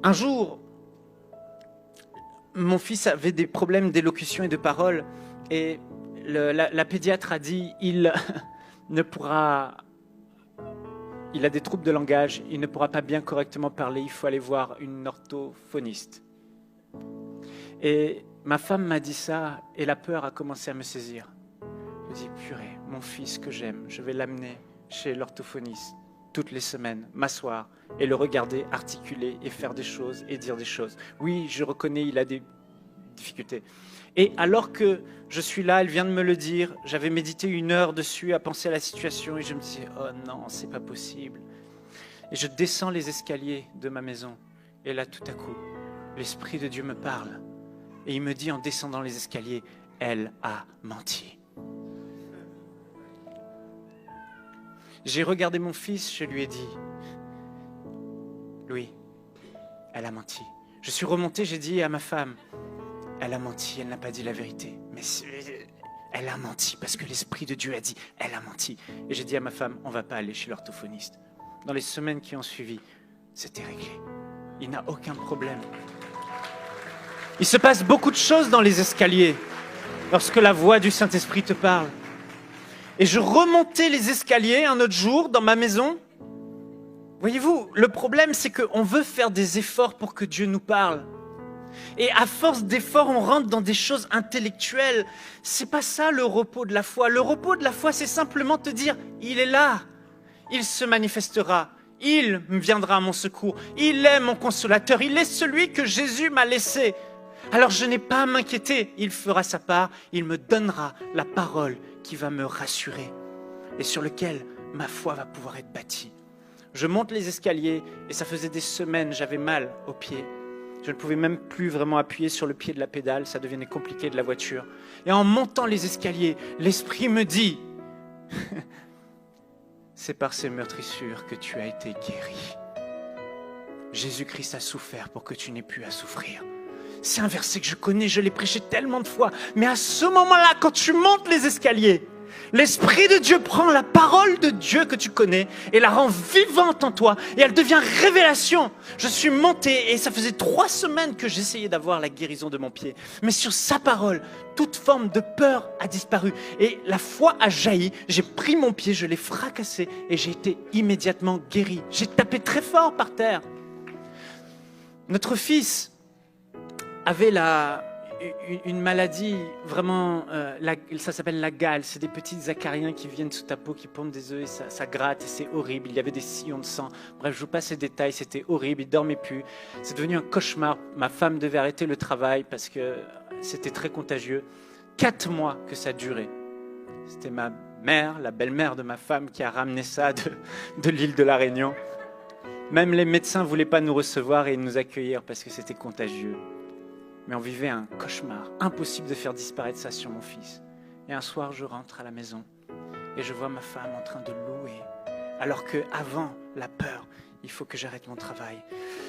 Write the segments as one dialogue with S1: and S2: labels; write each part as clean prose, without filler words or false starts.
S1: Un jour, mon fils avait des problèmes d'élocution et de parole, et la pédiatre a dit il ne pourra. Il a des troubles de langage, il ne pourra pas bien correctement parler, il faut aller voir une orthophoniste. Et ma femme m'a dit ça, et la peur a commencé à me saisir. Je me dis, purée, mon fils que j'aime, je vais l'amener chez l'orthophoniste toutes les semaines, m'asseoir et le regarder articuler et faire des choses et dire des choses. Oui, je reconnais, il a des difficultés. Et alors que je suis là, elle vient de me le dire, j'avais médité 1 heure dessus, à penser à la situation, et je me dis, oh non, c'est pas possible. Et je descends les escaliers de ma maison, et là, tout à coup, l'Esprit de Dieu me parle, et il me dit en descendant les escaliers, elle a menti. J'ai regardé mon fils, je lui ai dit, Louis, elle a menti. Je suis remonté, j'ai dit à ma femme, elle a menti, elle n'a pas dit la vérité. Mais elle a menti parce que l'Esprit de Dieu a dit, elle a menti. Et j'ai dit à ma femme, on ne va pas aller chez l'orthophoniste. Dans les semaines qui ont suivi, c'était réglé. Il n'a aucun problème. Il se passe beaucoup de choses dans les escaliers lorsque la voix du Saint-Esprit te parle. Et je remontais les escaliers un autre jour dans ma maison. Voyez-vous, le problème, c'est qu'on veut faire des efforts pour que Dieu nous parle. Et à force d'efforts, on rentre dans des choses intellectuelles. C'est pas ça le repos de la foi. Le repos de la foi, c'est simplement te dire, il est là, il se manifestera, il viendra à mon secours, il est mon consolateur, il est celui que Jésus m'a laissé. Alors je n'ai pas à m'inquiéter, il fera sa part, il me donnera la parole qui va me rassurer et sur lequel ma foi va pouvoir être bâtie. Je monte les escaliers et ça faisait des semaines, j'avais mal aux pieds. Je ne pouvais même plus vraiment appuyer sur le pied de la pédale, ça devenait compliqué de la voiture. Et en montant les escaliers, l'Esprit me dit, c'est par ces meurtrissures que tu as été guéri. Jésus-Christ a souffert pour que tu n'aies plus à souffrir. C'est un verset que je connais, je l'ai prêché tellement de fois. Mais à ce moment-là, quand tu montes les escaliers, l'Esprit de Dieu prend la parole de Dieu que tu connais et la rend vivante en toi et elle devient révélation. Je suis monté et ça faisait 3 semaines que j'essayais d'avoir la guérison de mon pied. Mais sur sa parole, toute forme de peur a disparu et la foi a jailli. J'ai pris mon pied, je l'ai fracassé et j'ai été immédiatement guéri. J'ai tapé très fort par terre. Notre fils avait une maladie vraiment, ça s'appelle la gale, c'est des petits acariens qui viennent sous ta peau, qui pondent des œufs et ça gratte et c'est horrible, il y avait des sillons de sang, bref je vous passe les détails, c'était horrible, il ne dormait plus, c'est devenu un cauchemar, ma femme devait arrêter le travail parce que c'était très contagieux, 4 mois que ça durait, c'était ma mère, la belle-mère de ma femme qui a ramené ça de l'île de la Réunion, même les médecins ne voulaient pas nous recevoir et nous accueillir parce que c'était contagieux. Mais on vivait un cauchemar, impossible de faire disparaître ça sur mon fils. Et un soir, je rentre à la maison et je vois ma femme en train de louer. Alors qu'avant la peur, il faut que j'arrête mon travail.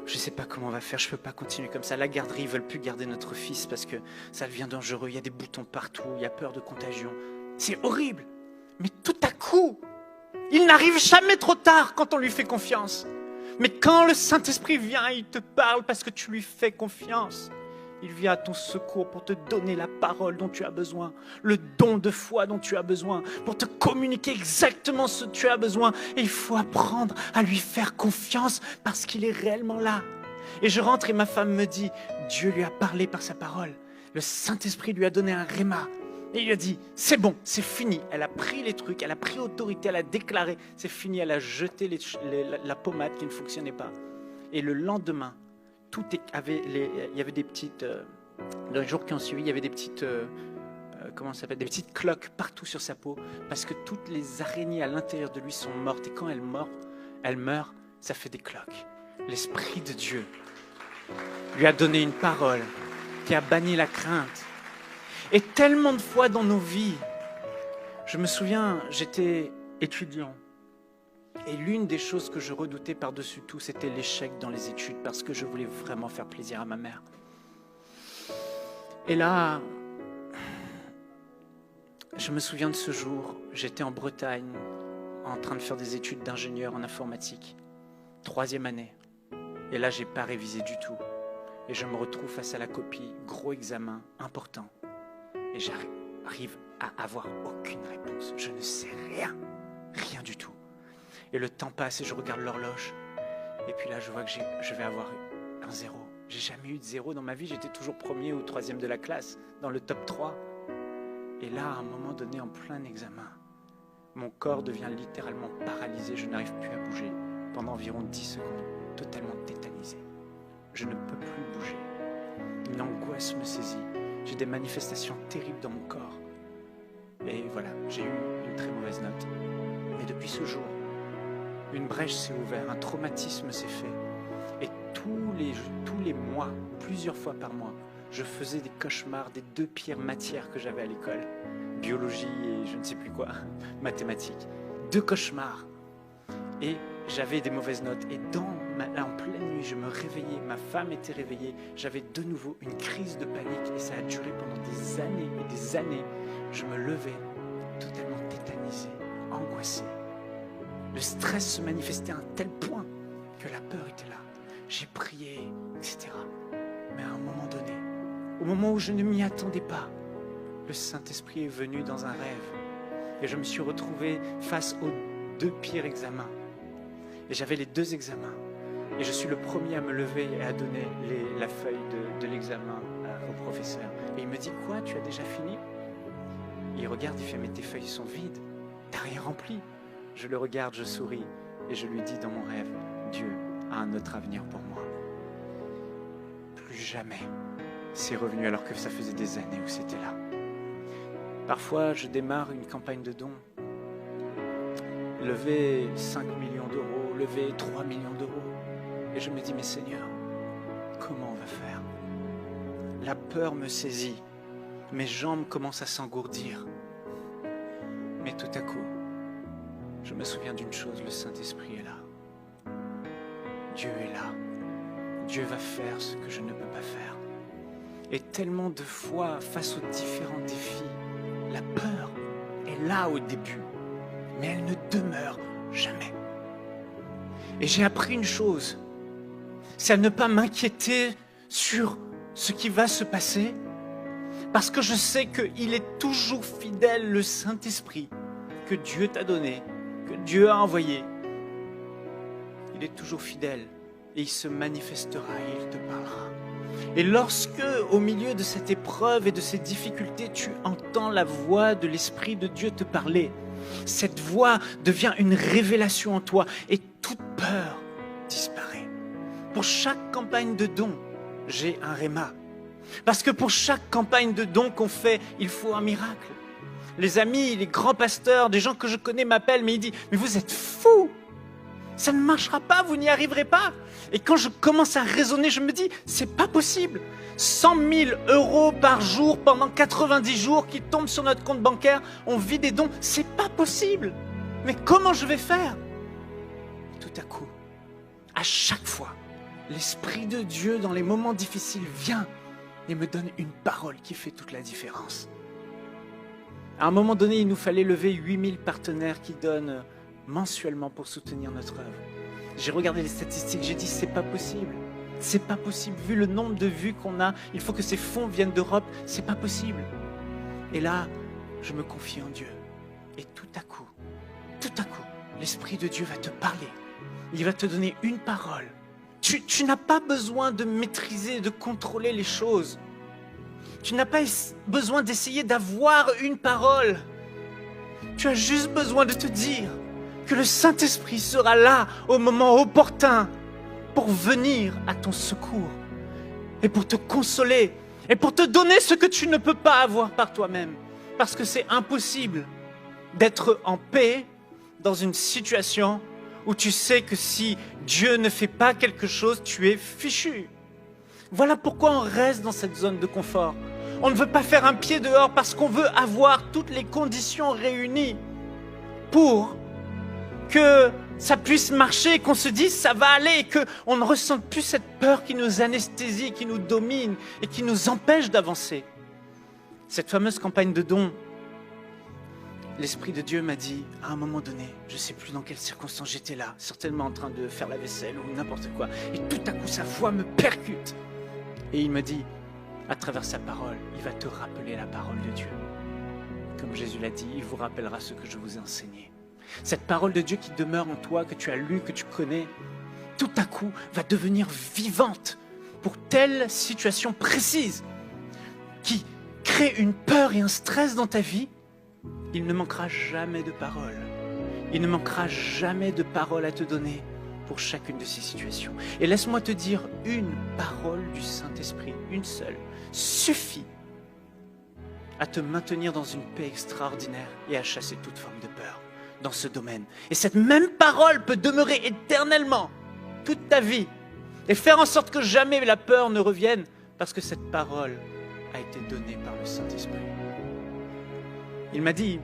S1: Je ne sais pas comment on va faire, je ne peux pas continuer comme ça. La garderie, ils ne veulent plus garder notre fils parce que ça devient dangereux. Il y a des boutons partout, il y a peur de contagion. C'est horrible. Mais tout à coup, il n'arrive jamais trop tard quand on lui fait confiance. Mais quand le Saint-Esprit vient, il te parle parce que tu lui fais confiance. Il vient à ton secours pour te donner la parole dont tu as besoin, le don de foi dont tu as besoin, pour te communiquer exactement ce que tu as besoin. Et il faut apprendre à lui faire confiance parce qu'il est réellement là. Et je rentre et ma femme me dit, Dieu lui a parlé par sa parole. Le Saint-Esprit lui a donné un réma. Et il lui a dit, c'est bon, c'est fini. Elle a pris les trucs, elle a pris autorité, elle a déclaré, c'est fini. Elle a jeté la pommade qui ne fonctionnait pas. Et le lendemain, il y avait des petites, dans les jours qui ont suivi, il y avait des petites, des petites cloques partout sur sa peau, parce que toutes les araignées à l'intérieur de lui sont mortes, et quand elles meurent, ça fait des cloques. L'Esprit de Dieu lui a donné une parole qui a banni la crainte. Et tellement de fois dans nos vies, je me souviens, j'étais étudiant, et l'une des choses que je redoutais par-dessus tout, c'était l'échec dans les études parce que je voulais vraiment faire plaisir à ma mère. Et là, je me souviens de ce jour, j'étais en Bretagne en train de faire des études d'ingénieur en informatique, 3e année. Et là, j'ai pas révisé du tout. Et je me retrouve face à la copie, gros examen, important. Et j'arrive à avoir aucune réponse. Je ne sais rien, rien du tout. Et le temps passe et je regarde l'horloge. Et puis là, je vois que je vais avoir un 0. J'ai jamais eu de 0 dans ma vie. J'étais toujours premier ou troisième de la classe, dans le top 3. Et là, à un moment donné, en plein examen, mon corps devient littéralement paralysé. Je n'arrive plus à bouger pendant environ 10 secondes, totalement tétanisé. Je ne peux plus bouger. Une angoisse me saisit. J'ai des manifestations terribles dans mon corps. Et voilà, j'ai eu une très mauvaise note. Mais depuis ce jour, une brèche s'est ouverte, un traumatisme s'est fait. Et tous les mois, plusieurs fois par mois, je faisais des cauchemars des 2 pires matières que j'avais à l'école. Biologie et je ne sais plus quoi, mathématiques. 2 cauchemars. Et j'avais des mauvaises notes. Et là, en pleine nuit, je me réveillais, ma femme était réveillée. J'avais de nouveau une crise de panique et ça a duré pendant des années et des années. Je me levais totalement tétanisé, angoissé. Le stress se manifestait à un tel point que la peur était là. J'ai prié, etc. Mais à un moment donné, au moment où je ne m'y attendais pas, le Saint-Esprit est venu dans un rêve. Et je me suis retrouvé face aux 2 pires examens. Et j'avais les 2 examens. Et je suis le premier à me lever et à donner la feuille de l'examen au professeur. Et il me dit, quoi, tu as déjà fini? Il regarde, il fait, mais tes feuilles sont vides. T'as rien rempli. Je le regarde, je souris. Et je lui dis dans mon rêve, Dieu a un autre avenir pour moi. Plus jamais. C'est revenu alors que ça faisait des années où c'était là. Parfois, je démarre une campagne de dons. Lever 5 millions d'euros, lever 3 millions d'euros. Et je me dis, mais Seigneur, comment on va faire? La peur me saisit. Mes jambes commencent à s'engourdir. Mais tout à coup, je me souviens d'une chose, le Saint-Esprit est là. Dieu est là. Dieu va faire ce que je ne peux pas faire. Et tellement de fois, face aux différents défis, la peur est là au début, mais elle ne demeure jamais. Et j'ai appris une chose, c'est à ne pas m'inquiéter sur ce qui va se passer, parce que je sais qu'il est toujours fidèle, le Saint-Esprit, que Dieu t'a donné, que Dieu a envoyé. Il est toujours fidèle et il se manifestera et il te parlera. Et lorsque, au milieu de cette épreuve et de ces difficultés, tu entends la voix de l'Esprit de Dieu te parler, cette voix devient une révélation en toi et toute peur disparaît. Pour chaque campagne de dons, j'ai un réma. Parce que pour chaque campagne de dons qu'on fait, il faut un miracle. Les amis, les grands pasteurs, des gens que je connais m'appellent, mais ils disent « Mais vous êtes fous! Ça ne marchera pas, vous n'y arriverez pas !» Et quand je commence à raisonner, je me dis « C'est pas possible ! 100 000 euros par jour pendant 90 jours qui tombent sur notre compte bancaire, on vit des dons, c'est pas possible ! Mais comment je vais faire ?» Tout à coup, à chaque fois, l'Esprit de Dieu dans les moments difficiles vient et me donne une parole qui fait toute la différence. À un moment donné, il nous fallait lever 8000 partenaires qui donnent mensuellement pour soutenir notre œuvre. J'ai regardé les statistiques, j'ai dit c'est pas possible. C'est pas possible, vu le nombre de vues qu'on a, il faut que ces fonds viennent d'Europe, c'est pas possible. Et là, je me confie en Dieu. Et tout à coup, l'Esprit de Dieu va te parler. Il va te donner une parole. Tu n'as pas besoin de maîtriser, de contrôler les choses. Tu n'as pas besoin d'essayer d'avoir une parole. Tu as juste besoin de te dire que le Saint-Esprit sera là au moment opportun pour venir à ton secours et pour te consoler et pour te donner ce que tu ne peux pas avoir par toi-même. Parce que c'est impossible d'être en paix dans une situation où tu sais que si Dieu ne fait pas quelque chose, tu es fichu. Voilà pourquoi on reste dans cette zone de confort. On ne veut pas faire un pied dehors parce qu'on veut avoir toutes les conditions réunies pour que ça puisse marcher, qu'on se dise ça va aller et qu'on ne ressente plus cette peur qui nous anesthésie, qui nous domine et qui nous empêche d'avancer. Cette fameuse campagne de dons, l'Esprit de Dieu m'a dit, à un moment donné, je ne sais plus dans quelles circonstances j'étais là, certainement en train de faire la vaisselle ou n'importe quoi, et tout à coup sa voix me percute. Et il me dit, à travers sa parole, il va te rappeler la parole de Dieu. Comme Jésus l'a dit, il vous rappellera ce que je vous ai enseigné. Cette parole de Dieu qui demeure en toi, que tu as lue, que tu connais, tout à coup va devenir vivante pour telle situation précise qui crée une peur et un stress dans ta vie. Il ne manquera jamais de paroles. Il ne manquera jamais de paroles à te donner pour chacune de ces situations. Et laisse-moi te dire, une parole du Saint-Esprit, une seule, suffit à te maintenir dans une paix extraordinaire et à chasser toute forme de peur dans ce domaine. Et cette même parole peut demeurer éternellement, toute ta vie, et faire en sorte que jamais la peur ne revienne, parce que cette parole a été donnée par le Saint-Esprit. Il m'a dit,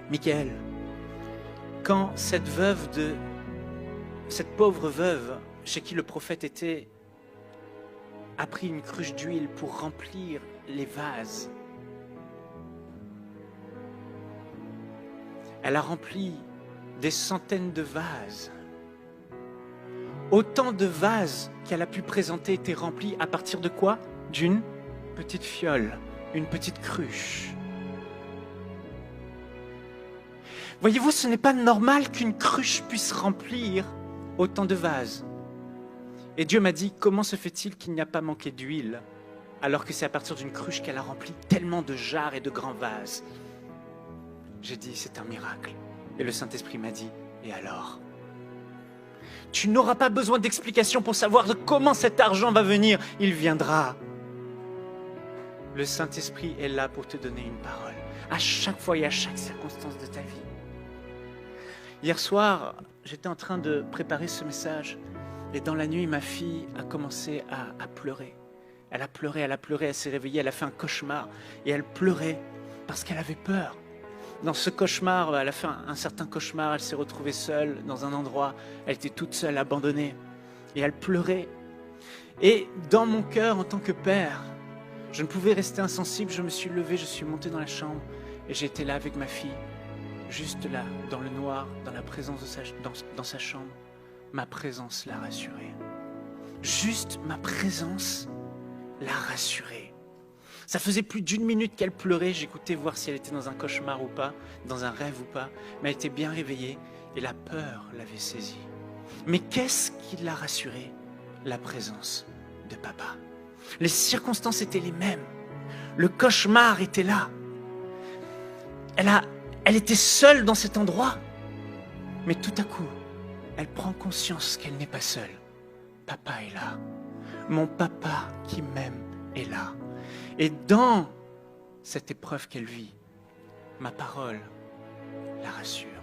S1: Michael, quand cette pauvre veuve, chez qui le prophète était, a pris une cruche d'huile pour remplir les vases, elle a rempli des centaines de vases. Autant de vases qu'elle a pu présenter étaient remplis à partir de quoi? D'une petite fiole, une petite cruche. Voyez-vous, ce n'est pas normal qu'une cruche puisse remplir autant de vases. Et Dieu m'a dit, comment se fait-il qu'il n'y a pas manqué d'huile, alors que c'est à partir d'une cruche qu'elle a rempli tellement de jarres et de grands vases? J'ai dit, c'est un miracle. Et le Saint-Esprit m'a dit, et alors? Tu n'auras pas besoin d'explications pour savoir de comment cet argent va venir. Il viendra. Le Saint-Esprit est là pour te donner une parole, à chaque fois et à chaque circonstance de ta vie. Hier soir, j'étais en train de préparer ce message, et dans la nuit, ma fille a commencé à pleurer. Elle a pleuré, elle s'est réveillée, elle a fait un cauchemar, et elle pleurait parce qu'elle avait peur. Dans ce cauchemar, elle a fait un certain cauchemar, elle s'est retrouvée seule dans un endroit, elle était toute seule, abandonnée, et elle pleurait. Et dans mon cœur, en tant que père, je ne pouvais rester insensible, je me suis levé, je suis monté dans la chambre, et j'ai été là avec ma fille, juste là, dans le noir, dans la présence dans sa chambre. Ma présence l'a rassurée. Juste ma présence l'a rassurée. Ça faisait plus d'1 minute qu'elle pleurait, j'écoutais voir si elle était dans un cauchemar ou pas, dans un rêve ou pas, mais elle était bien réveillée et la peur l'avait saisie. Mais qu'est-ce qui l'a rassurée? La présence de papa. Les circonstances étaient les mêmes. Le cauchemar était là. Elle était seule dans cet endroit. Mais tout à coup, elle prend conscience qu'elle n'est pas seule. Papa est là. Mon papa qui m'aime est là. Et dans cette épreuve qu'elle vit, ma parole la rassure.